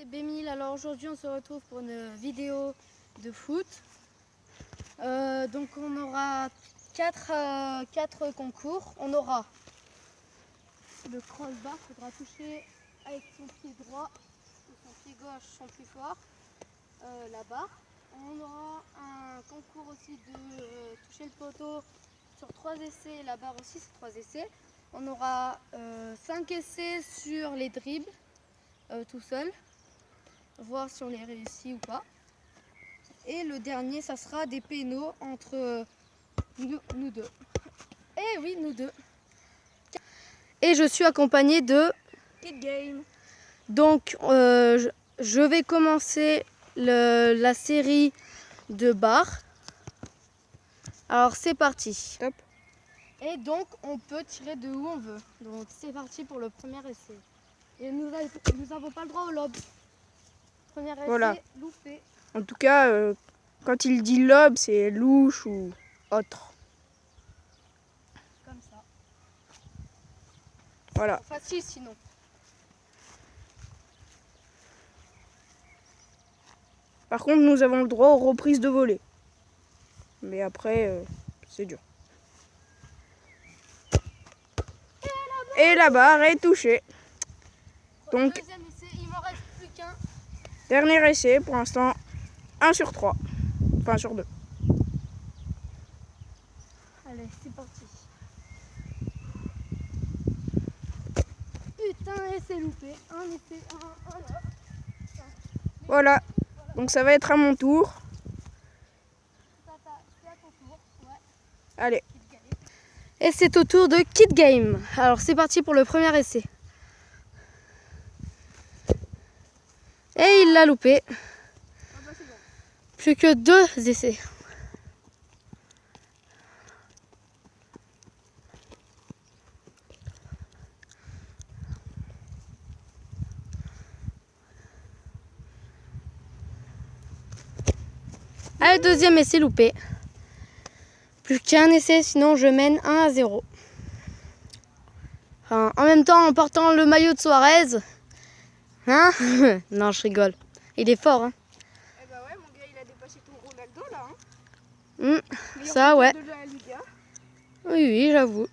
C'est B1000, alors aujourd'hui on se retrouve pour une vidéo de foot. Donc on aura quatre concours. On aura le crossbar, il faudra toucher avec son pied droit ou son pied gauche son plus fort la barre. On aura un concours aussi de toucher le poteau sur 3 essais, la barre aussi c'est 3 essais. On aura 5 essais sur les dribbles tout seul, voir si on les réussit ou pas. Et le dernier, ça sera des pénaux entre nous deux. Et oui, nous deux. Et je suis accompagnée de Kid Game. Donc, je vais commencer la série de barres. Alors, c'est parti. Top. Et donc, on peut tirer de où on veut. Donc, c'est parti pour le premier essai. Et nous n'avons pas le droit au lob. Premier essai, Voilà. loupé. En tout cas, quand il dit lob, c'est louche ou autre. Comme ça. Voilà. Facile sinon. Par contre, nous avons le droit aux reprises de volée. Mais après, c'est dur. Et la barre est touchée. Donc, Deuxième essai, il m'en reste plus qu'un. dernier essai, pour l'instant, 1 sur 3. Enfin, sur 2. Allez, c'est parti. Putain, essai loupé. Un essai, un là. Voilà. Donc, ça va être à mon tour. C'est à ton tour. Ouais. Allez. Et c'est au tour de Kid Game. Alors c'est parti pour le premier essai. Et il l'a loupé. Plus que 2 essais. Allez, deuxième essai loupé. Plus qu'un essai, sinon je mène 1-0. Enfin, en même temps, en portant le maillot de Suarez. Hein? Non, je rigole. Il est fort, hein? Eh bah ouais, mon gars, il a dépassé tout Ronaldo là. Hein. Ça, ouais. De la Liga. Oui, oui, j'avoue.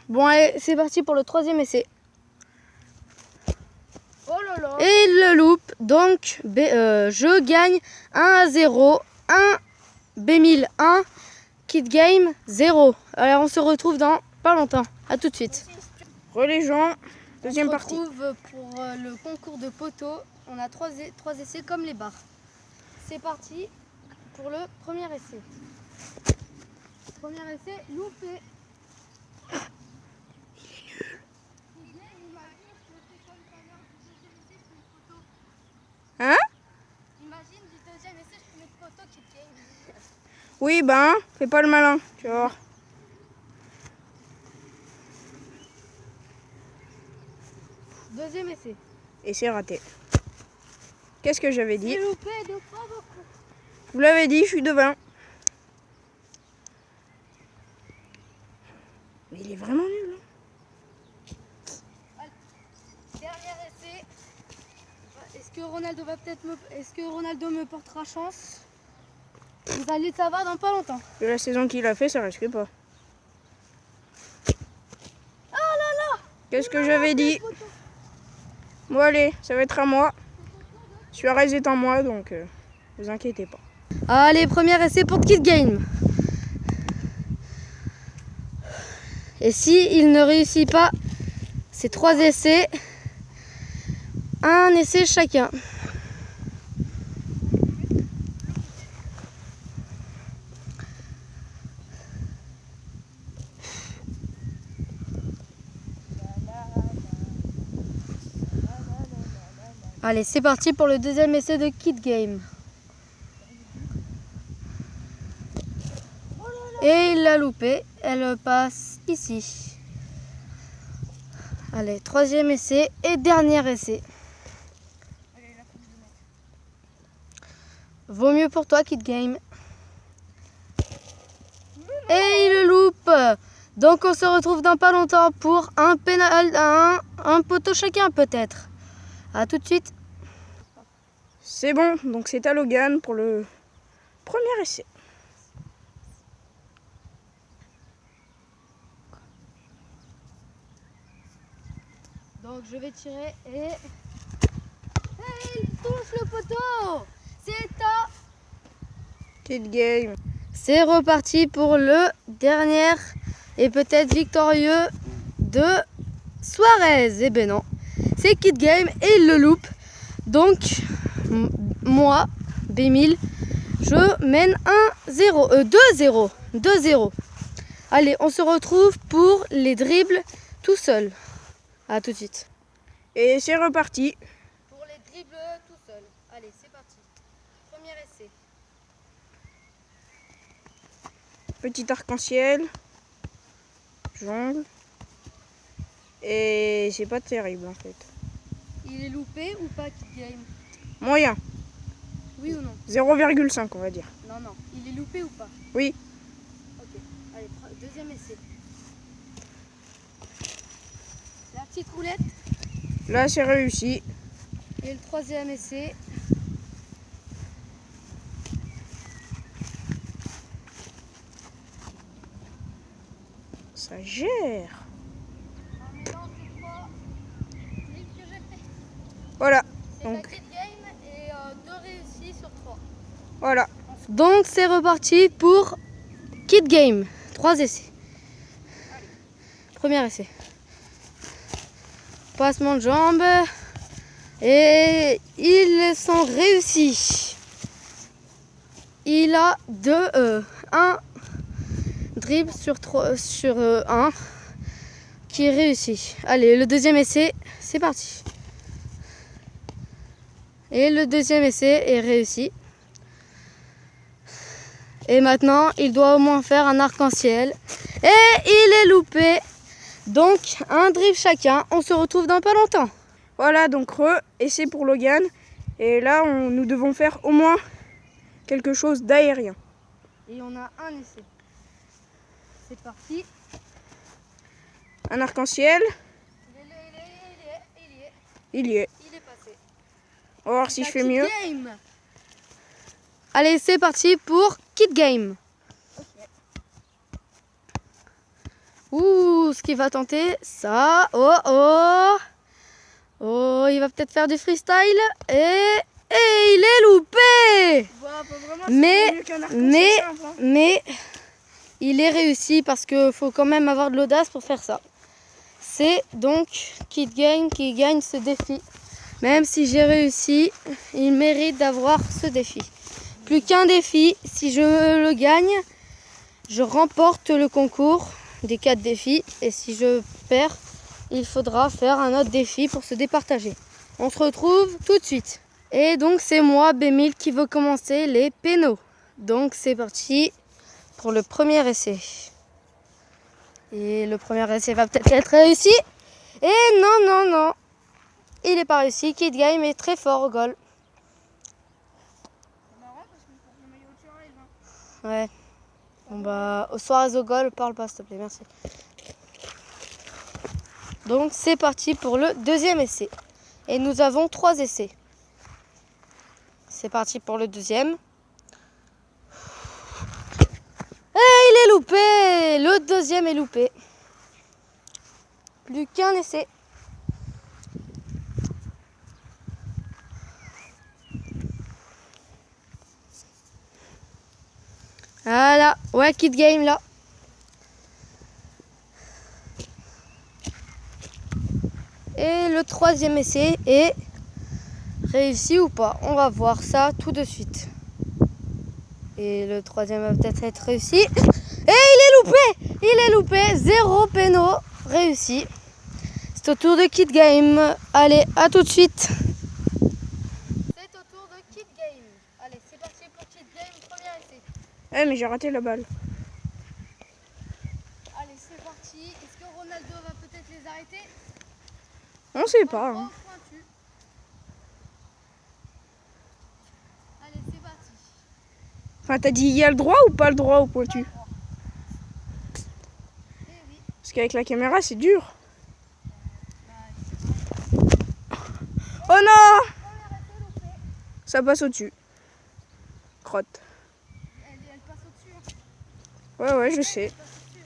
Bon, allez, c'est parti pour le troisième essai. Oh là là. Et il le loupe. Donc, je gagne 1-0. 1, B1000 1, Kid Game 0. Alors, on se retrouve dans pas longtemps. A tout de suite. Relégeant, deuxième partie. On se retrouve pour le concours de poteau. On a 3 essais comme les barres. C'est parti pour le premier essai. Premier essai loupé. Hein? Imagine du deuxième essai, je peux mettre poteau Kid Game. Oui, ben, fais pas le malin, tu vas voir. Deuxième essai. Et c'est raté. Qu'est-ce que j'avais dit? C'est loupé de pas beaucoup. Je vous l'avais dit, je suis devin. Mais il est vraiment nul. Hein. Dernier essai. Est-ce que Ronaldo me portera chance? Vous allez le savoir dans pas longtemps. De la saison qu'il a fait, ça risque pas. Oh là là! Qu'est-ce que j'avais dit? Bon allez, ça va être à moi. Suarez est en moi, donc vous inquiétez pas. Allez, premier essai pour Kid Game. Et si il ne réussit pas ces 3 essais, un essai chacun. Allez, c'est parti pour le deuxième essai de Kid Game. Et il l'a loupé. Elle passe ici. Allez, troisième essai et dernier essai. Vaut mieux pour toi, Kid Game. Et il le loupe. Donc on se retrouve dans pas longtemps pour un pénal, un poteau chacun peut-être. A tout de suite. C'est bon, donc c'est à Logan pour le premier essai. Donc je vais tirer et il touche le poteau. C'est à... Kid Game. C'est reparti pour le dernier et peut-être victorieux de Suarez. Eh ben non, c'est Kid Game et il le loupe. Donc moi, B1000, je mène 2-0. 2-0. Allez, on se retrouve pour les dribbles tout seul. À tout de suite. Et c'est reparti. Pour les dribbles tout seul. Allez, c'est parti. Premier essai. Petit arc-en-ciel. Jongle. Et c'est pas terrible en fait. Il est loupé ou pas, Kid Game? Moyen. Oui ou non? 0,5 on va dire. Non, non. Il est loupé ou pas? Oui. Ok. Allez, deuxième essai. La petite roulette. Là c'est réussi. Et le troisième essai. Ça gère. Un mélange des trois dribbles que j'ai fait. Voilà. C'est la Donc Kid Game et 2 réussis sur 3. voilà. Donc c'est reparti pour Kid Game. 3 essais. Premier essai. Passement de jambes. Et ils sont réussis. Il a un dribble sur 1 qui est réussi. Allez, le deuxième essai, c'est parti. Et le deuxième essai est réussi. Et maintenant, il doit au moins faire un arc-en-ciel. Et il est loupé. Donc, un dribble chacun. On se retrouve dans pas longtemps. Voilà donc essai pour Logan. Et là nous devons faire au moins quelque chose d'aérien. Et on a un essai. C'est parti. Un arc-en-ciel. Il y est. Il est passé. On va voir si je fais mieux. Game. Allez, c'est parti pour Kid Game. Ouh, ce qu'il va tenter, ça. Oh, il va peut-être faire du freestyle. Et il est loupé. Mais il est réussi parce qu'il faut quand même avoir de l'audace pour faire ça. C'est donc Kid Game qui gagne ce défi. Même si j'ai réussi, il mérite d'avoir ce défi. Plus qu'un défi, si je le gagne, je remporte le concours des 4 défis. Et si je perds, il faudra faire un autre défi pour se départager. On se retrouve tout de suite. Et donc c'est moi, B1000, qui veut commencer les pénaux. Donc c'est parti pour le premier essai. Et le premier essai va peut-être être réussi. Et non. Il n'est pas réussi. Kid Game est très fort au goal. Ouais. Bon bah, au soir au goal, parle pas s'il te plaît, merci. Donc c'est parti pour le deuxième essai. Et nous avons 3 essais. C'est parti pour le deuxième. Et il est loupé. Le deuxième est loupé. Plus qu'un essai. Voilà, ouais, Kid Game là. Et le troisième essai est réussi ou pas. On va voir ça tout de suite. Et le troisième va peut-être être réussi. Et il est loupé. 0 péno réussi. C'est au tour de Kid Game. Allez, à tout de suite. C'est au tour de Kid Game. Allez, c'est parti pour Kid Game, premier essai. Mais j'ai raté la balle. Allez, c'est parti. Est-ce que Ronaldo va peut-être les arrêter? On sait pas. Hein. Pointu. Allez, c'est parti. Enfin, t'as dit il y a le droit ou pas le droit au pointu? Eh oui. Parce qu'avec la caméra, c'est dur. Oh non! ça passe au-dessus. Crotte. Elle passe au-dessus. Ouais, je sais. Elle passe au-dessus.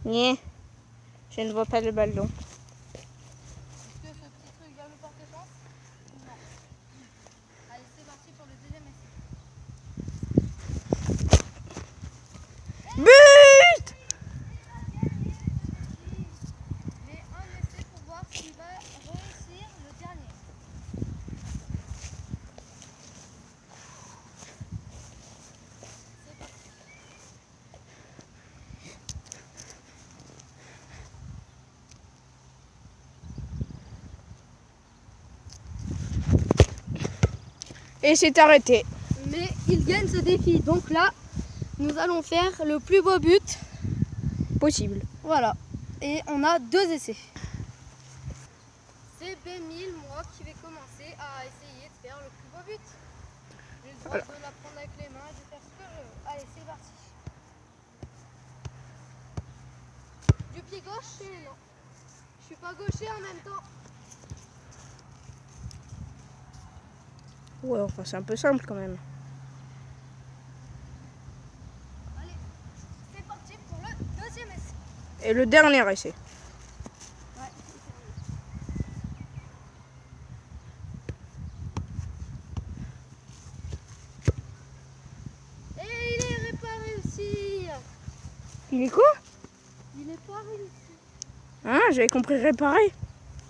Nyeh. Je ne vois pas le ballon. Est-ce que ce petit truc va me porter chance? Non. Allez, c'est parti pour le deuxième essai. But! Mais un essai pour voir s'il va réussir le dernier. C'est parti. Et c'est arrêté. Mais il gagne ce défi. Donc là, nous allons faire le plus beau but. Possible. Voilà. Et on a 2 essais. C'est B1000, moi, qui vais commencer à essayer de faire le plus beau but. J'ai le droit de la prendre avec les mains et de faire ce que je veux. Allez, c'est parti. Du pied gauche et non. Je suis pas gaucher en même temps. Ouais, enfin c'est un peu simple quand même. Allez, c'est parti pour le deuxième essai. Et le dernier essai. Ouais. Et il est pas réussi. Il est quoi? Il est pas réussi. Hein, j'avais compris réparer.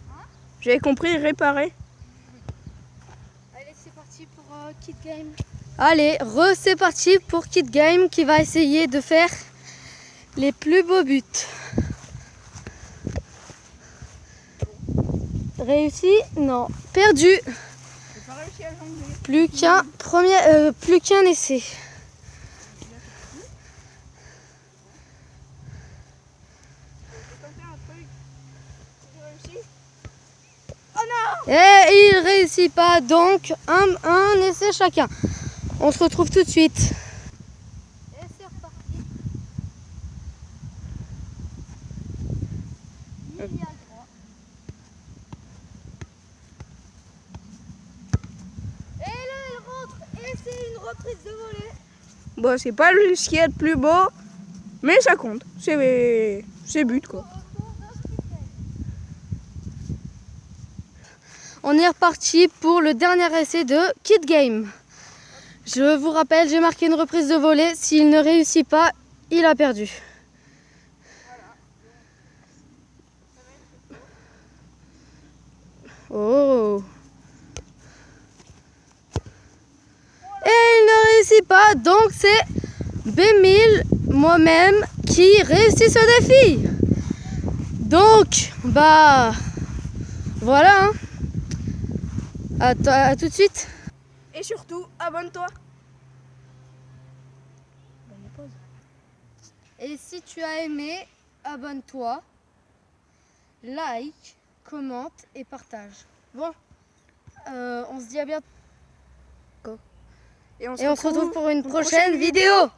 Hein? J'avais compris réparer. Allez, c'est parti pour Kid Game. Allez, c'est parti pour Kid Game qui va essayer de faire les plus beaux buts. Réussi? Non. Perdu. J'ai pas réussi à jongler. Plus qu'un essai. Et il réussit pas, donc un essai chacun. On se retrouve tout de suite. Et c'est reparti. Il y a le droit. Et là, il rentre. Et c'est une reprise de volée. Bon, c'est pas ce qu'il y a de plus beau, mais ça compte. C'est but quoi. On est reparti pour le dernier essai de Kid Game. Je vous rappelle, j'ai marqué une reprise de volée. S'il ne réussit pas, il a perdu. Oh. Et il ne réussit pas, donc c'est B1000, moi-même, qui réussit ce défi. Donc, bah, voilà. Hein. À tout de suite. Et surtout, abonne-toi. Et si tu as aimé, abonne-toi, like, commente et partage. Bon, on se dit à bientôt. Et on se retrouve pour une prochaine vidéo.